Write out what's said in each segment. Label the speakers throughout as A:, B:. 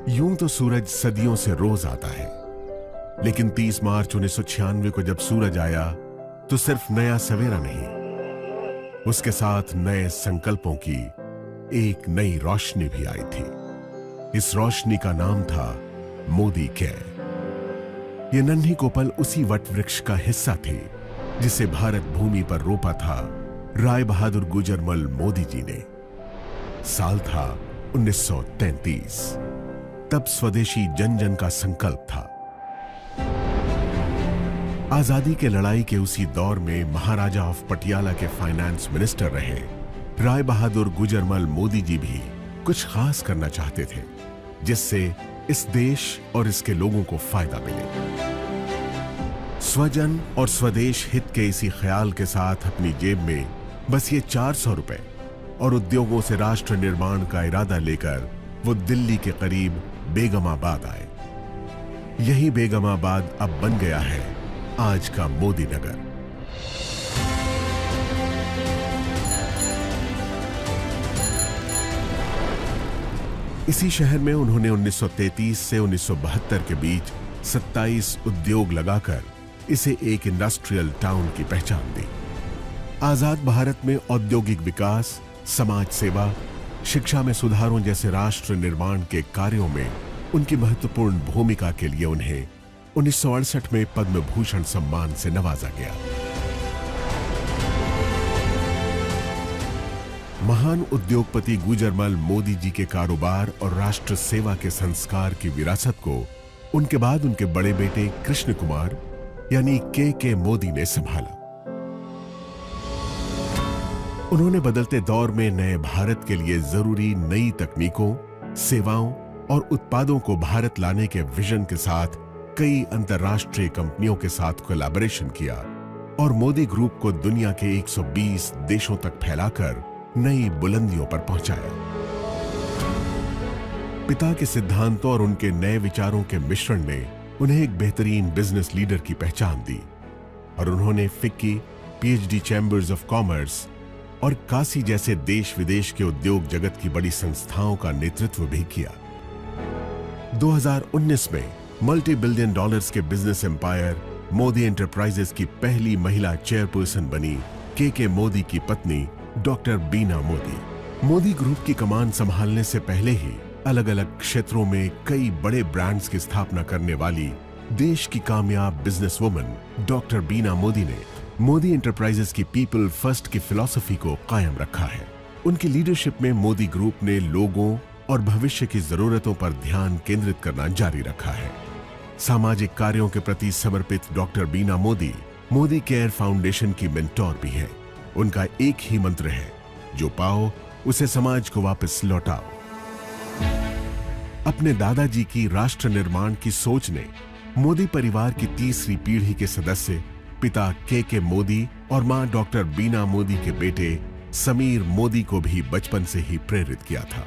A: यूं तो सूरज सदियों से रोज आता है, लेकिन 30 मार्च 1996 को जब सूरज आया तो सिर्फ नया सवेरा नहीं, उसके साथ नए संकल्पों की एक नई रोशनी भी आई थी। इस रोशनी का नाम था मोदी केयर। ये नन्ही कोपल उसी वट वृक्ष का हिस्सा थी जिसे भारत भूमि पर रोपा था राय बहादुर गुजरमल मोदी जी ने। साल था 1933। तब स्वदेशी जन जन का संकल्प था। आजादी के लड़ाई के उसी दौर में महाराजा ऑफ पटियाला के फाइनेंस मिनिस्टर रहे राय बहादुर गुजरमल मोदी जी भी कुछ खास करना चाहते थे जिससे इस देश और इसके लोगों को फायदा मिले। स्वजन और स्वदेश हित के इसी ख्याल के साथ अपनी जेब में बस ये 400 रुपए और उद्योगों से राष्ट्र निर्माण का इरादा लेकर वो दिल्ली के करीब बेगमाबाद आए। यही बेगमाबाद अब बन गया है आज का मोदी नगर। इसी शहर में उन्होंने 1933 से 1972 के बीच 27 उद्योग लगाकर इसे एक इंडस्ट्रियल टाउन की पहचान दी। आजाद भारत में औद्योगिक विकास, समाज सेवा, शिक्षा में सुधारों जैसे राष्ट्र निर्माण के कार्यों में उनकी महत्वपूर्ण भूमिका के लिए उन्हें 1968 में पद्म भूषण सम्मान से नवाजा गया। महान उद्योगपति गुजरमल मोदी जी के कारोबार और राष्ट्र सेवा के संस्कार की विरासत को उनके बाद उनके बड़े बेटे कृष्ण कुमार यानी के मोदी ने संभाला। उन्होंने बदलते दौर में नए भारत के लिए जरूरी नई तकनीकों, सेवाओं और उत्पादों को भारत लाने के विजन के साथ कई अंतर्राष्ट्रीय कंपनियों के साथ कोलैबोरेशन किया और मोदी ग्रुप को दुनिया के 120 देशों तक फैलाकर नई बुलंदियों पर पहुंचाया। पिता के सिद्धांतों और उनके नए विचारों के मिश्रण ने उन्हें एक बेहतरीन बिजनेस लीडर की पहचान दी और उन्होंने FICCI, PhD chambers of commerce और काशी जैसे देश विदेश के उद्योग जगत की बड़ी संस्थाओं का नेतृत्व भी किया। 2019 में मल्टी बिलियन डॉलर्स के बिजनेस एम्पायर मोदी एंटरप्राइजेस की पहली महिला चेयरपर्सन बनी के मोदी की पत्नी डॉक्टर बीना मोदी। मोदी ग्रुप की कमान संभालने से पहले ही अलग अलग क्षेत्रों में कई बड़े ब्रांड्स की स्थापना करने वाली देश की कामयाब बिजनेस वुमन डॉक्टर बीना मोदी ने मोदी एंटरप्राइजेस की पीपल फर्स्ट की फिलॉसफी को कायम रखा है। उनकी लीडरशिप में मोदी ग्रुप ने लोगों और भविष्य की जरूरतों पर ध्यान केंद्रित करना जारी रखा है। सामाजिक कार्यों के प्रति समर्पित डॉक्टर बीना मोदी मोदी केयर फाउंडेशन की मेंटोर भी हैं। उनका एक ही मंत्र है, जो पाओ उसे समाज को वापस लौटाओ। अपने दादाजी की राष्ट्र निर्माण की सोच ने मोदी परिवार की तीसरी पीढ़ी के सदस्य पिता के मोदी और मां डॉक्टर बीना मोदी के बेटे समीर मोदी को भी बचपन से ही प्रेरित किया था।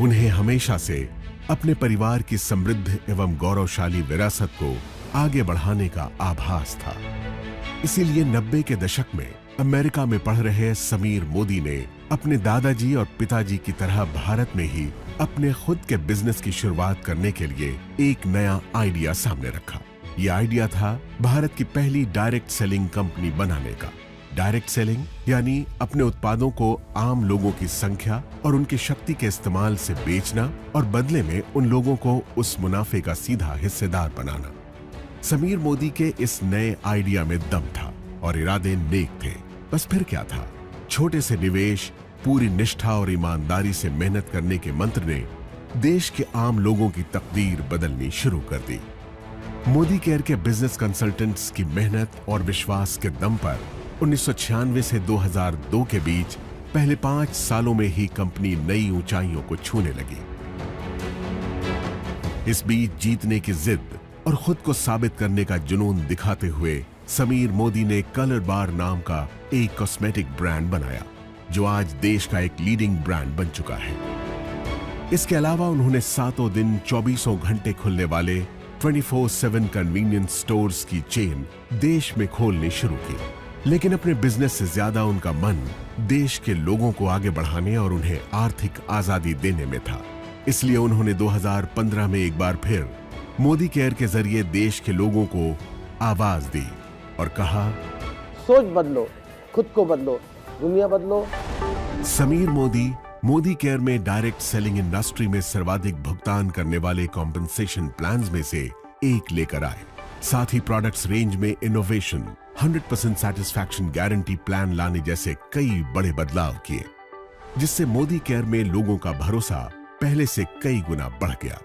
A: उन्हें हमेशा से अपने परिवार की समृद्ध एवं गौरवशाली विरासत को आगे बढ़ाने का आभास था। इसीलिए 90 के दशक में अमेरिका में पढ़ रहे समीर मोदी ने अपने दादाजी और पिताजी की तरह भारत में ही अपने खुद के बिजनेस की शुरुआत करने के लिए एक नया आइडिया सामने रखा। यह आइडिया था भारत की पहली डायरेक्ट सेलिंग कंपनी बनाने का। डायरेक्ट सेलिंग यानी अपने उत्पादों को आम लोगों की संख्या और उनकी शक्ति के इस्तेमाल से बेचना और बदले में उन लोगों को उस मुनाफे का सीधा हिस्सेदार बनाना। समीर मोदी के इस नए आइडिया में दम था और इरादे नेक थे। बस फिर क्या था, छोटे से निवेश, पूरी निष्ठा और ईमानदारी से मेहनत करने के मंत्र ने देश के आम लोगों की तकदीर बदलनी शुरू कर दी। मोदी केयर के बिजनेस कंसल्टेंट्स की मेहनत और विश्वास के दम पर 1996 से 2002 के बीच पहले 5 सालों में ही कंपनी नई ऊंचाइयों को छूने लगी। इस बीच जीतने की जिद और खुद को साबित करने का जुनून दिखाते हुए समीर मोदी ने कलर बार नाम का एक कॉस्मेटिक ब्रांड बनाया, जो आज देश का एक लीडिंग ब्रांड बन चुका है। इसके अलावा उन्होंने सातों दिन 24 घंटे खुलने वाले 24/7 कन्वीनियंस स्टोर्स की चेन देश में खोलनी शुरू की। लेकिन अपने बिजनेस से ज्यादा उनका मन देश के लोगों को आगे बढ़ाने और उन्हें आर्थिक आजादी देने में था। इसलिए उन्होंने 2015 में एक बार फिर मोदी केयर के जरिए देश के लोगों को आवाज दी और कहा,
B: सोच बदलो, खुद को बदलो, दुनिया बदलो।
A: समीर मोदी मोदी केयर में डायरेक्ट सेलिंग इंडस्ट्री में सर्वाधिक भुगतान करने वाले कॉम्पेंसेशन प्लान्स में से एक लेकर आए। साथ ही प्रोडक्ट्स रेंज में इनोवेशन, 100% सैटिस्फैक्शन गारंटी प्लान लाने जैसे कई बड़े बदलाव किए, जिससे मोदी केयर में लोगों का भरोसा पहले से कई गुना बढ़ गया।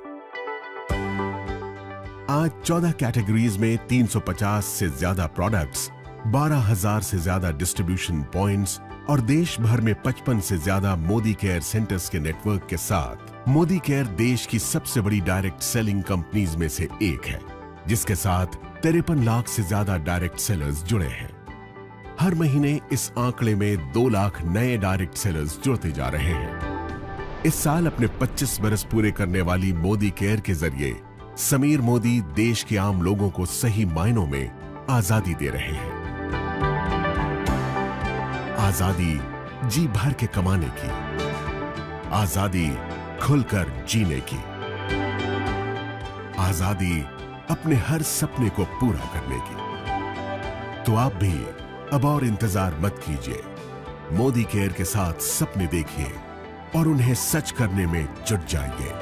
A: आज 14 कैटेगरीज में 350 से ज्यादा प्रोडक्ट्स, 12,000 से ज्यादा डिस्ट्रीब्यूशन पॉइंट्स और देश भर में 55 से ज्यादा मोदी केयर सेंटर्स के नेटवर्क के साथ मोदी केयर देश की सबसे बड़ी डायरेक्ट सेलिंग कंपनीज में से एक है, जिसके साथ 53 लाख से ज्यादा डायरेक्ट सेलर्स जुड़े हैं। हर महीने इस आंकड़े में 2 लाख नए डायरेक्ट सेलर्स जुड़ते जा रहे हैं। इस साल अपने 25 बरस पूरे करने वाली मोदी केयर के जरिए समीर मोदी देश के आम लोगों को सही मायनों में आजादी दे रहे हैं। आजादी जी भर के कमाने की, आजादी खुलकर जीने की, आजादी अपने हर सपने को पूरा करने की। तो आप भी अब और इंतजार मत कीजिए, मोदी केयर के साथ सपने देखिए और उन्हें सच करने में जुट जाइए।